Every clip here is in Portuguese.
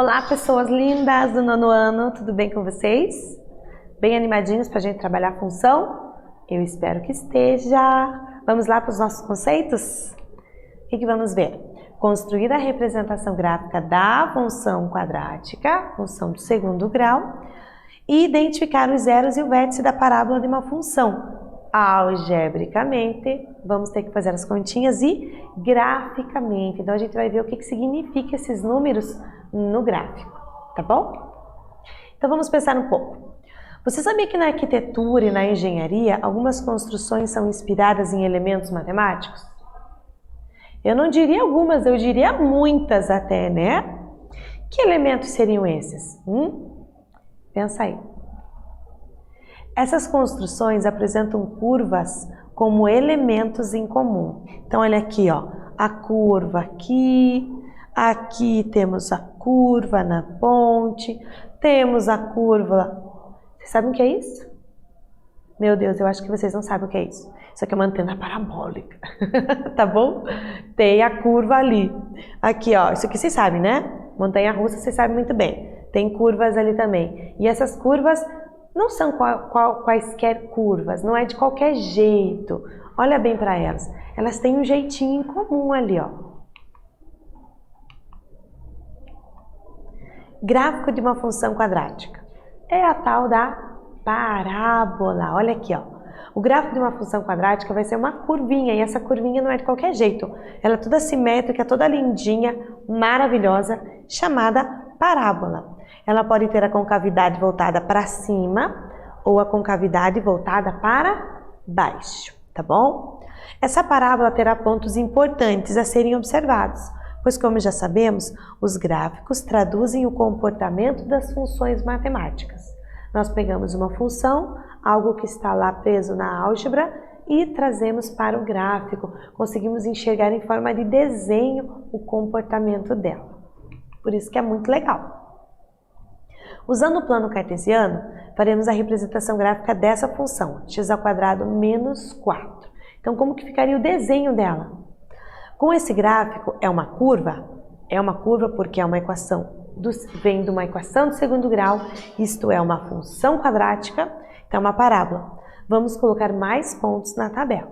Olá, pessoas lindas do nono ano, tudo bem com vocês? Bem animadinhos para a gente trabalhar a função? Eu espero que esteja. Vamos lá para os nossos conceitos? O que vamos ver? Construir a representação gráfica da função quadrática, função do segundo grau, e identificar os zeros e o vértice da parábola de uma função. Algebricamente, vamos ter que fazer as continhas e graficamente. Então, a gente vai ver o que significa esses números no gráfico, tá bom? Então, vamos pensar um pouco. Você sabia que na arquitetura e na engenharia, algumas construções são inspiradas em elementos matemáticos? Eu não diria algumas, eu diria muitas até, né? Que elementos seriam esses? Pensa aí. Essas construções apresentam curvas como elementos em comum. Então, olha aqui, ó, a curva aqui temos a curva na ponte, temos a curva... Vocês sabem o que é isso? Meu Deus, eu acho que vocês não sabem o que é isso. Isso aqui é uma antena parabólica, tá bom? Tem a curva ali. Aqui, ó, isso aqui vocês sabem, né? Montanha-russa, vocês sabem muito bem. Tem curvas ali também. E essas curvas não são quaisquer curvas, não é de qualquer jeito. Olha bem para elas. Elas têm um jeitinho em comum ali, ó. Gráfico de uma função quadrática. É a tal da parábola. Olha aqui, ó. O gráfico de uma função quadrática vai ser uma curvinha, e essa curvinha não é de qualquer jeito. Ela é toda simétrica, toda lindinha, maravilhosa, chamada parábola. Ela pode ter a concavidade voltada para cima ou a concavidade voltada para baixo, tá bom? Essa parábola terá pontos importantes a serem observados, pois, como já sabemos, os gráficos traduzem o comportamento das funções matemáticas. Nós pegamos uma função, algo que está lá preso na álgebra, e trazemos para o gráfico. Conseguimos enxergar em forma de desenho o comportamento dela. Por isso que é muito legal. Usando o plano cartesiano, faremos a representação gráfica dessa função, x² menos 4. Então, como que ficaria o desenho dela? Com esse gráfico, é uma curva porque é uma equação, vem de uma equação do segundo grau, isto é uma função quadrática, então é uma parábola. Vamos colocar mais pontos na tabela,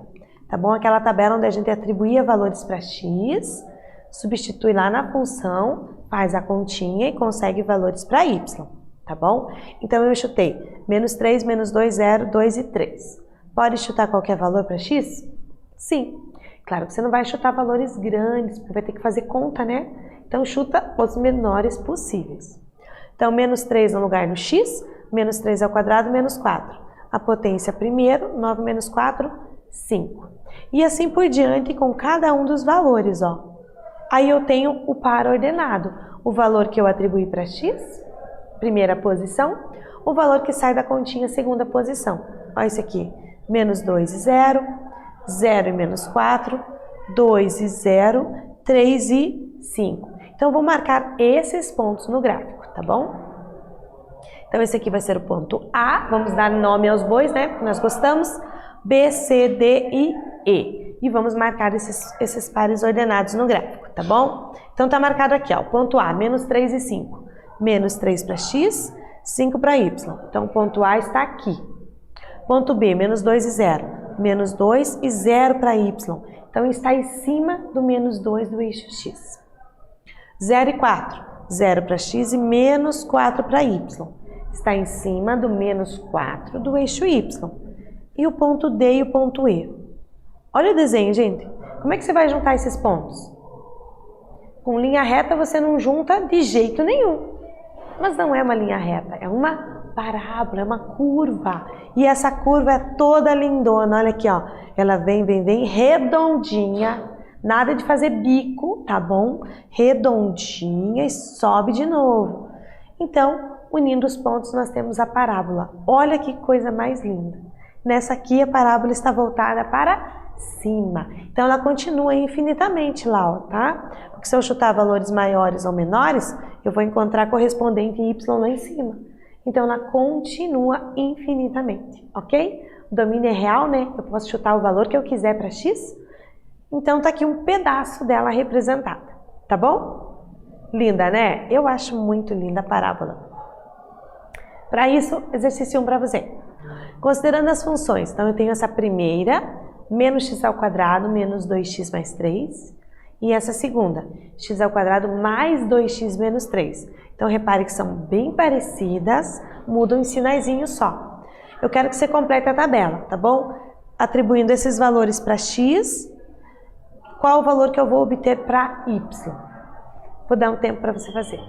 tá bom? Aquela tabela onde a gente atribuía valores para x, substitui lá na função, faz a continha e consegue valores para y, tá bom? Então eu chutei menos 3, menos 2, 0, 2 e 3. Pode chutar qualquer valor para x? Sim. Claro que você não vai chutar valores grandes, porque vai ter que fazer conta, né? Então chuta os menores possíveis. Então menos 3 no lugar do x, menos 3 ao quadrado, menos 4. A potência primeiro, 9 menos 4, 5. E assim por diante com cada um dos valores, ó. Aí eu tenho o par ordenado, o valor que eu atribuí para x, primeira posição, o valor que sai da continha, segunda posição. Olha isso aqui, menos 2 e 0, 0 e menos 4, 2 e 0, 3 e 5. Então, eu vou marcar esses pontos no gráfico, tá bom? Então, esse aqui vai ser o ponto A, vamos dar nome aos bois, né, porque nós gostamos, B, C, D e E. E vamos marcar esses pares ordenados no gráfico, tá bom? Então, tá marcado aqui, ó, ponto A, menos 3 e 5. Menos 3 para x, 5 para y. Então, o ponto A está aqui. Ponto B, menos 2 e 0. Menos 2 e 0 para y. Então, está em cima do menos 2 do eixo x. 0 e 4. 0 para x e menos 4 para y. Está em cima do menos 4 do eixo y. E o ponto D e o ponto E. Olha o desenho, gente. Como é que você vai juntar esses pontos? Com linha reta você não junta de jeito nenhum. Mas não é uma linha reta, é uma parábola, é uma curva. E essa curva é toda lindona, olha aqui, ó. Ela vem, redondinha. Nada de fazer bico, tá bom? Redondinha e sobe de novo. Então, unindo os pontos, nós temos a parábola. Olha que coisa mais linda. Nessa aqui, a parábola está voltada para cima. Então, ela continua infinitamente lá, ó, tá? Porque se eu chutar valores maiores ou menores, eu vou encontrar correspondente y lá em cima. Então, ela continua infinitamente, ok? O domínio é real, né? Eu posso chutar o valor que eu quiser para x. Então, tá aqui um pedaço dela representada, tá bom? Linda, né? Eu acho muito linda a parábola. Para isso, exercício 1 para você. Considerando as funções, então eu tenho essa primeira, menos x ao quadrado, menos 2x mais 3. E essa segunda, x ao quadrado mais 2x menos 3. Então repare que são bem parecidas, mudam em sinaizinho só. Eu quero que você complete a tabela, tá bom? Atribuindo esses valores para x, qual o valor que eu vou obter para y? Vou dar um tempo para você fazer.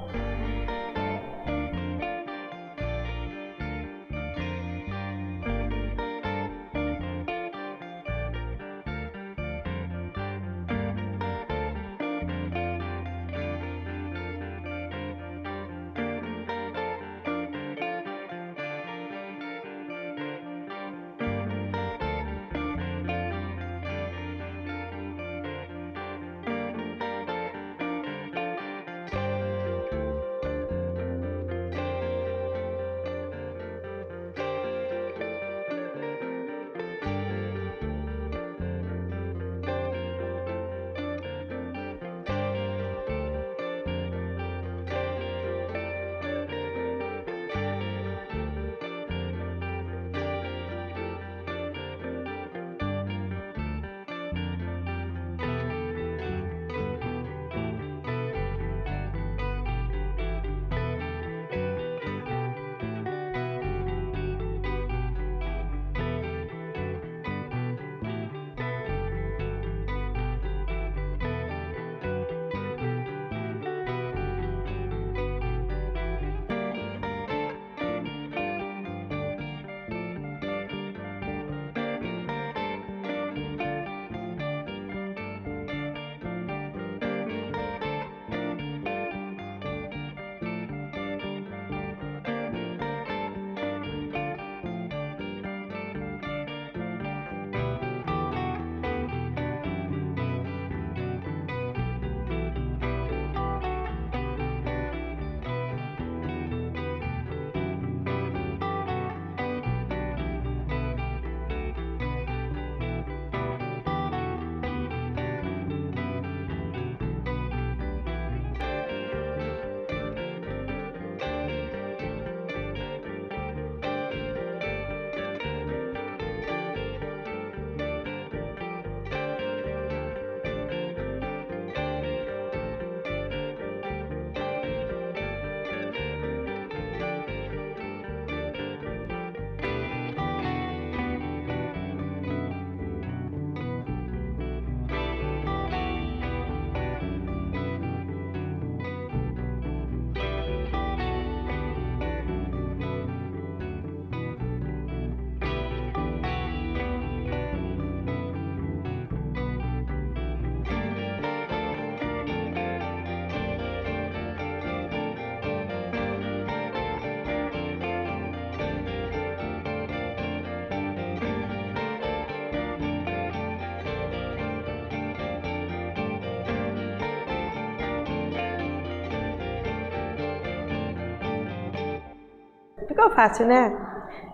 Ficou fácil, né?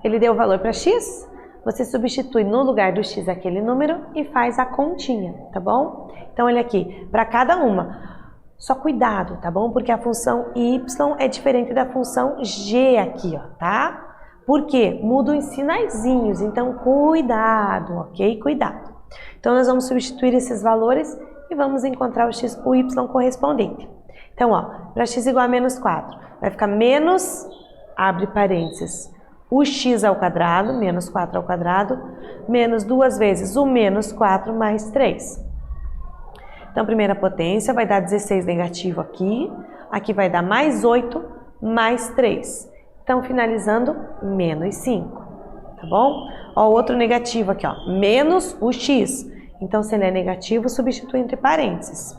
Ele deu o valor para x, você substitui no lugar do x aquele número e faz a continha, tá bom? Então, olha aqui, para cada uma. Só cuidado, tá bom? Porque a função y é diferente da função g aqui, ó, tá? Por quê? Mudam os sinaizinhos, então cuidado, ok? Cuidado. Então, nós vamos substituir esses valores e vamos encontrar o y correspondente. Então, ó, para x igual a menos 4, vai ficar menos, abre parênteses, o x ao quadrado, menos 4 ao quadrado, menos 2 vezes o menos 4 mais 3. Então, primeira potência vai dar 16 negativo aqui, aqui vai dar mais 8, mais 3. Então, finalizando, menos 5, tá bom? Ó, outro negativo aqui, ó, menos o x. Então, se ele é negativo, substitui entre parênteses.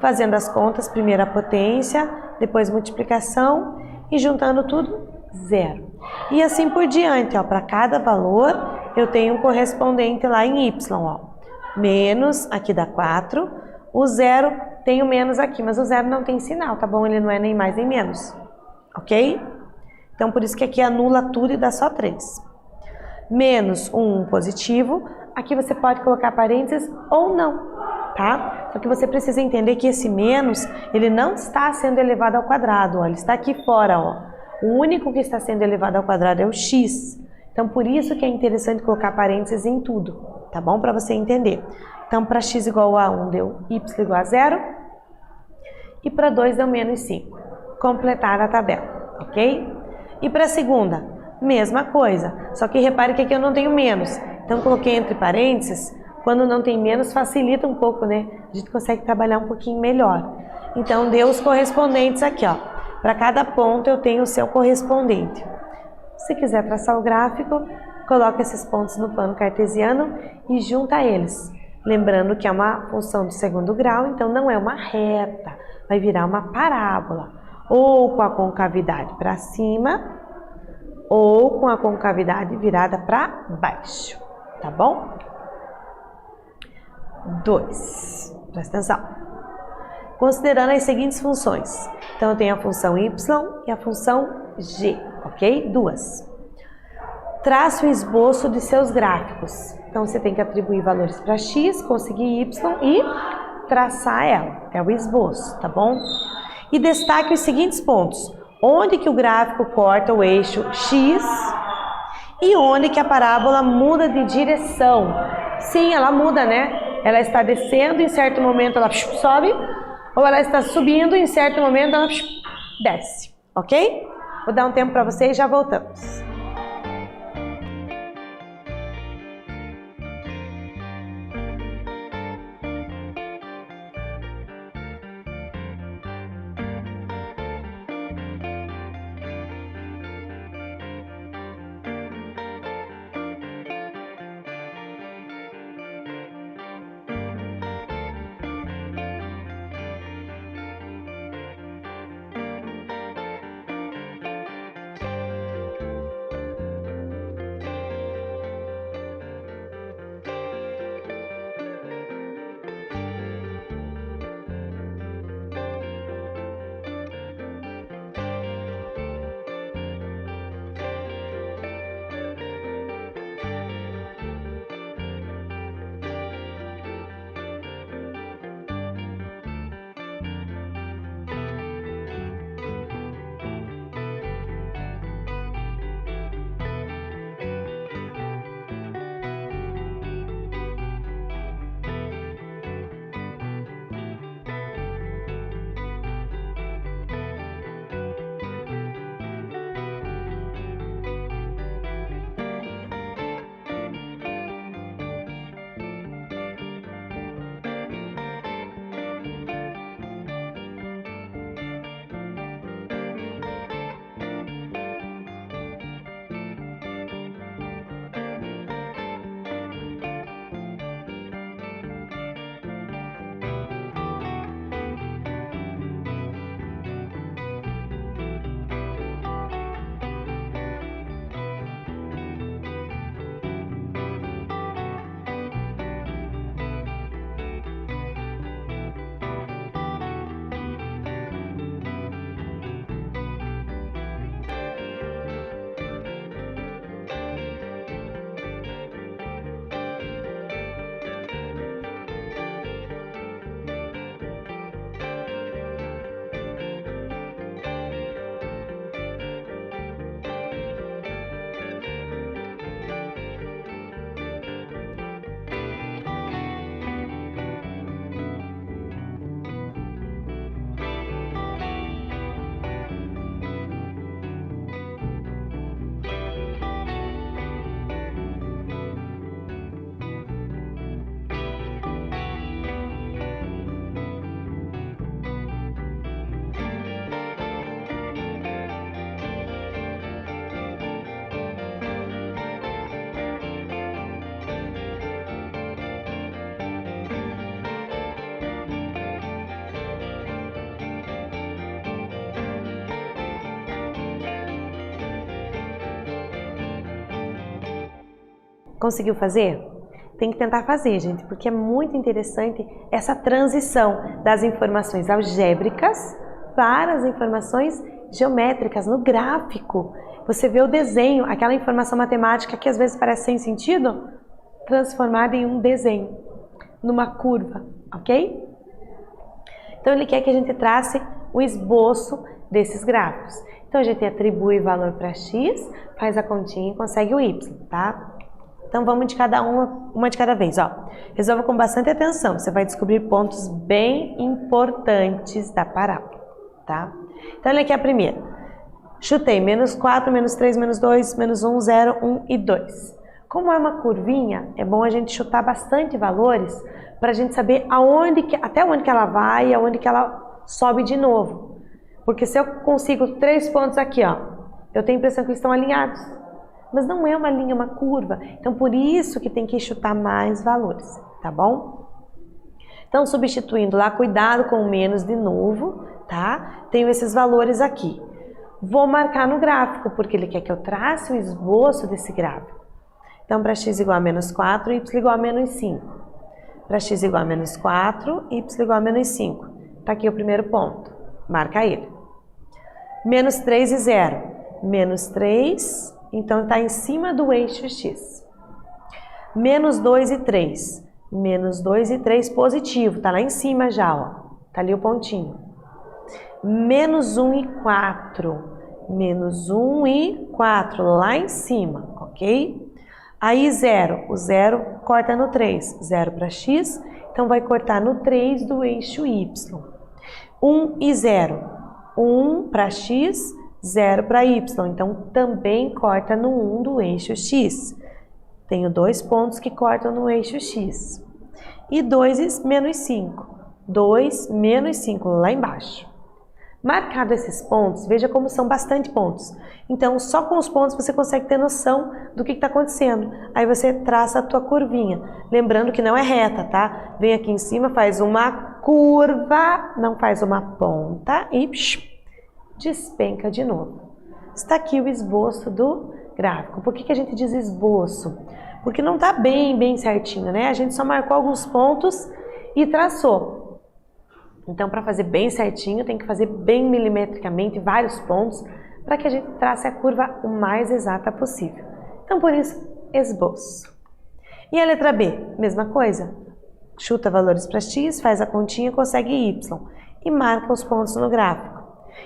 Fazendo as contas, primeira potência, depois multiplicação e juntando tudo, 0. E assim por diante, ó, para cada valor eu tenho um correspondente lá em y, ó. Menos, aqui dá 4, o 0 tem o menos aqui, mas o 0 não tem sinal, tá bom? Ele não é nem mais nem menos, ok? Então por isso que aqui anula tudo e dá só 3. Menos um positivo, aqui você pode colocar parênteses ou não, tá? Só que você precisa entender que esse menos, ele não está sendo elevado ao quadrado, ó, ele está aqui fora, ó. O único que está sendo elevado ao quadrado é o x. Então, por isso que é interessante colocar parênteses em tudo, tá bom? Para você entender. Então, para x igual a 1 deu y igual a 0 e para 2 deu menos 5. Completar a tabela, ok? E para a segunda, mesma coisa, só que repare que aqui eu não tenho menos. Então, coloquei entre parênteses. Quando não tem menos, facilita um pouco, né? A gente consegue trabalhar um pouquinho melhor. Então, deu os correspondentes aqui, ó. Para cada ponto eu tenho o seu correspondente. Se quiser traçar o gráfico, coloca esses pontos no plano cartesiano e junta eles. Lembrando que é uma função de segundo grau, então não é uma reta, vai virar uma parábola. Ou com a concavidade para cima, ou com a concavidade virada para baixo, tá bom? 2. Presta atenção. Considerando as seguintes funções. Então, eu tenho a função y e a função g, ok? 2. Traça o esboço de seus gráficos. Então, você tem que atribuir valores para x, conseguir y e traçar ela. É o esboço, tá bom? E destaque os seguintes pontos. Onde que o gráfico corta o eixo x e onde que a parábola muda de direção. Sim, ela muda, né? Ela está descendo, em certo momento ela sobe, ou ela está subindo, em certo momento ela desce, ok? Vou dar um tempo para vocês e já voltamos. Conseguiu fazer? Tem que tentar fazer, gente, porque é muito interessante essa transição das informações algébricas para as informações geométricas no gráfico. Você vê o desenho, aquela informação matemática que às vezes parece sem sentido, transformada em um desenho. numa curva, ok? Então ele quer que a gente trace o esboço desses gráficos. Então a gente atribui valor para x, faz a continha e consegue o y, tá? Então vamos de cada uma de cada vez, ó. Resolva com bastante atenção, você vai descobrir pontos bem importantes da parábola, tá? Então olha aqui a primeira. Chutei menos 4, menos 3, menos 2, menos 1, 0, 1 e 2. Como é uma curvinha, é bom a gente chutar bastante valores para a gente saber até onde que ela vai e aonde que ela sobe de novo. Porque se eu consigo 3 pontos aqui, ó, eu tenho a impressão que eles estão alinhados. Mas não é uma linha, é uma curva. Então, por isso que tem que chutar mais valores, tá bom? Então, substituindo lá, cuidado com o menos de novo, tá? Tenho esses valores aqui. Vou marcar no gráfico, porque ele quer que eu trace o esboço desse gráfico. Então, para x igual a menos 4, y igual a menos 5. Para x igual a menos 4, y igual a menos 5. Tá aqui o primeiro ponto. Marca ele. Menos 3 e 0. Menos 3... Então, está em cima do eixo x. Menos 2 e 3. Menos 2 e 3 positivo. Está lá em cima já, ó. Está ali o pontinho. Menos 1 e 4. Menos 1 e 4. Lá em cima, ok? Aí 0. O 0 corta no 3. 0 para x. Então, vai cortar no 3 do eixo y. 1 e 0. 1 para x. 0 para y, então também corta no 1 do eixo x. Tenho 2 pontos que cortam no eixo x. E 2 e menos 5. 2 menos 5 lá embaixo. Marcado esses pontos, veja como são bastante pontos. Então, só com os pontos você consegue ter noção do que está acontecendo. Aí você traça a tua curvinha. Lembrando que não é reta, tá? Vem aqui em cima, faz uma curva, não faz uma ponta e despenca de novo. Está aqui o esboço do gráfico. Por que a gente diz esboço? Porque não está bem certinho, né? A gente só marcou alguns pontos e traçou. Então, para fazer bem certinho, tem que fazer bem milimetricamente vários pontos para que a gente trace a curva o mais exata possível. Então, por isso, esboço. E a letra B? Mesma coisa. Chuta valores para x, faz a continha, consegue y e marca os pontos no gráfico.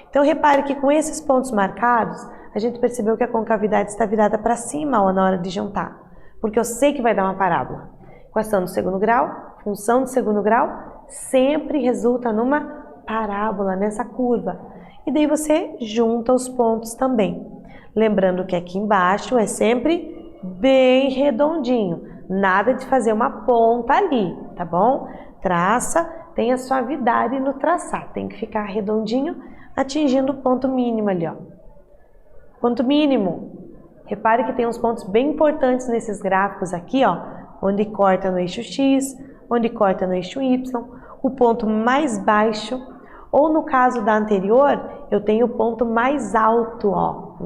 Então, repare que com esses pontos marcados, a gente percebeu que a concavidade está virada para cima ó, na hora de juntar. Porque eu sei que vai dar uma parábola. Equação do segundo grau, função do segundo grau, sempre resulta numa parábola, nessa curva. E daí você junta os pontos também. Lembrando que aqui embaixo é sempre bem redondinho. Nada de fazer uma ponta ali, tá bom? Traça, tenha suavidade no traçar. Tem que ficar redondinho, atingindo o ponto mínimo ali, ó. Ponto mínimo. Repare que tem uns pontos bem importantes nesses gráficos aqui, ó, onde corta no eixo x, onde corta no eixo y, o ponto mais baixo, ou no caso da anterior, eu tenho o ponto mais alto, ó.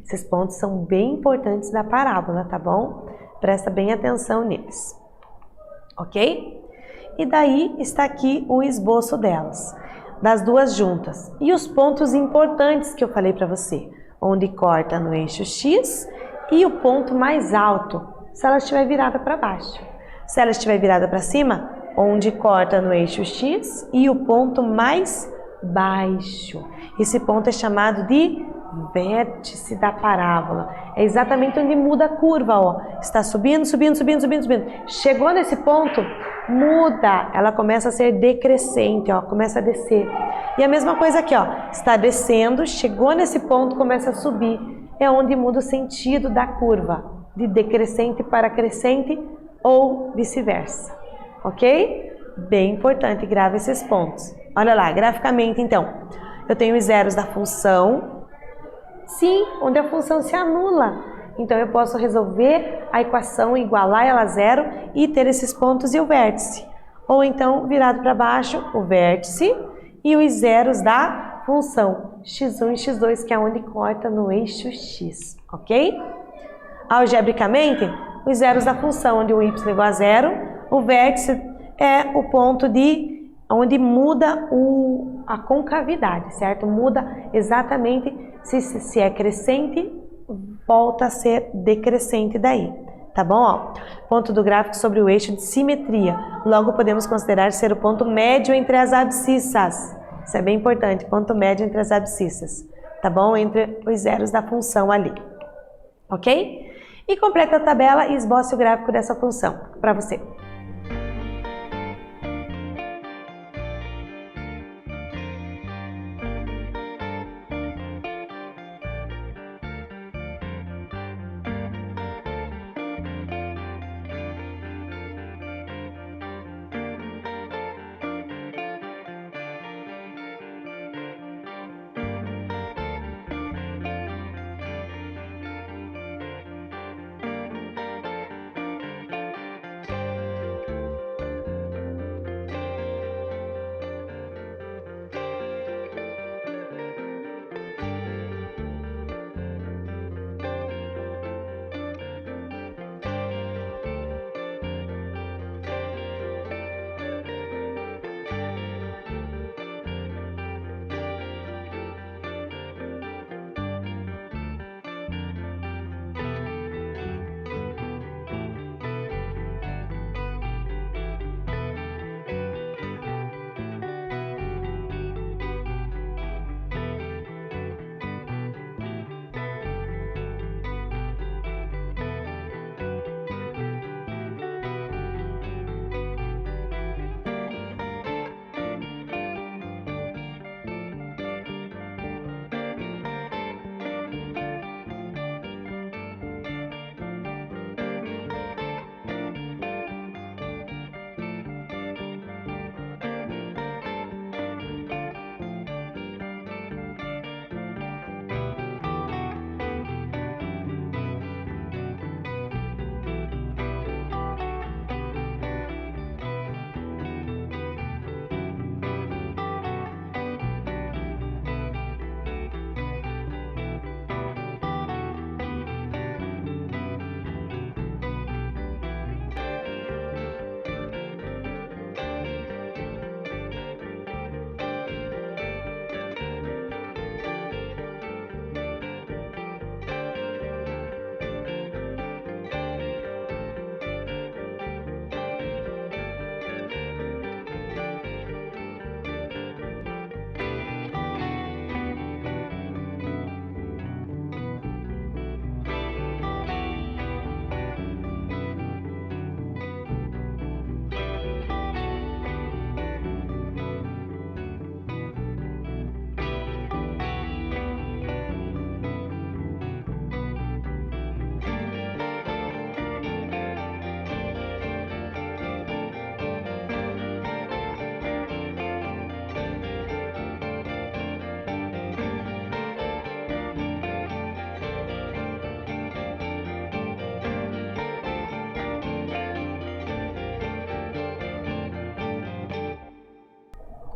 Esses pontos são bem importantes da parábola, tá bom? Presta bem atenção neles. Ok? E daí está aqui o esboço delas, das duas juntas. E os pontos importantes que eu falei para você, onde corta no eixo x e o ponto mais alto, se ela estiver virada para baixo. Se ela estiver virada para cima, onde corta no eixo x e o ponto mais baixo. Esse ponto é chamado de vértice da parábola. É exatamente onde muda a curva, ó. Está subindo, subindo, subindo, subindo, subindo. Chegou nesse ponto, muda. Ela começa a ser decrescente, ó. Começa a descer. E a mesma coisa aqui, ó. Está descendo, chegou nesse ponto, começa a subir. É onde muda o sentido da curva. De decrescente para crescente ou vice-versa. Ok? Bem importante, grava esses pontos. Olha lá, graficamente, então. Eu tenho os zeros da função. Sim, onde a função se anula. Então, eu posso resolver a equação, igualar ela a zero e ter esses pontos e o vértice. Ou então, virado para baixo, o vértice e os zeros da função x1 e x2, que é onde corta no eixo x, ok? Algebricamente, os zeros da função, onde o y é igual a zero, o vértice é o ponto de onde muda a concavidade, certo? Muda exatamente se é crescente, volta a ser decrescente daí, tá tá bom? Ó, ponto do gráfico sobre o eixo de simetria. Logo, podemos considerar ser o ponto médio entre as abscissas. Isso é bem importante, ponto médio entre as abscissas, tá bom? Entre os zeros da função ali, ok? E completa a tabela e esboce o gráfico dessa função para você.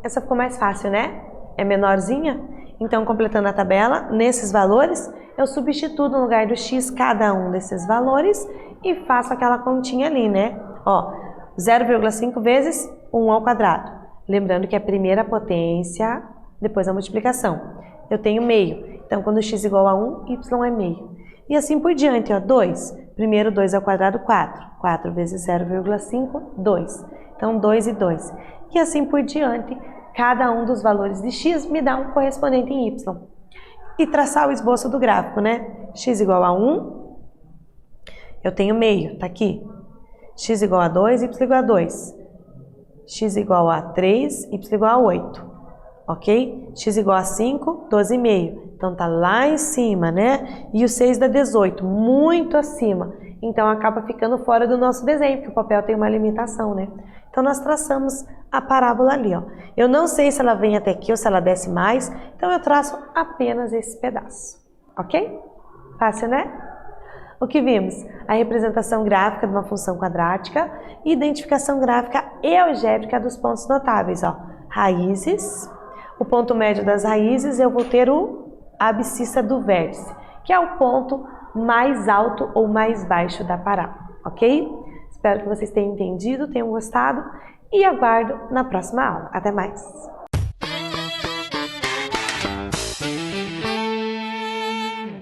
Essa ficou mais fácil, né? É menorzinha? Então, completando a tabela, nesses valores, eu substituo no lugar do x cada um desses valores e faço aquela continha ali, né? Ó, 0,5 vezes 1 ao quadrado. Lembrando que é a primeira potência, depois a multiplicação. Eu tenho meio. Então, quando x igual a 1, y é meio. E assim por diante, ó, 2. Primeiro 2 ao quadrado, 4. 4 vezes 0,5, 2. Então, 2 e 2. E assim por diante, cada um dos valores de x me dá um correspondente em y. E traçar o esboço do gráfico, né? X igual a 1, eu tenho meio, tá aqui. X igual a 2, y igual a 2. X igual a 3, y igual a 8. Ok? X igual a 5, 12,5. Então tá lá em cima, né? E o 6 dá 18, muito acima. Então acaba ficando fora do nosso desenho, porque o papel tem uma limitação, né? Então nós traçamos a parábola ali, ó. Eu não sei se ela vem até aqui ou se ela desce mais, então eu traço apenas esse pedaço, ok? Fácil, né? O que vimos? A representação gráfica de uma função quadrática, identificação gráfica e algébrica dos pontos notáveis, ó. Raízes, o ponto médio das raízes, eu vou ter o abscissa do vértice, que é o ponto mais alto ou mais baixo da parábola, ok? Espero que vocês tenham entendido, tenham gostado e aguardo na próxima aula. Até mais!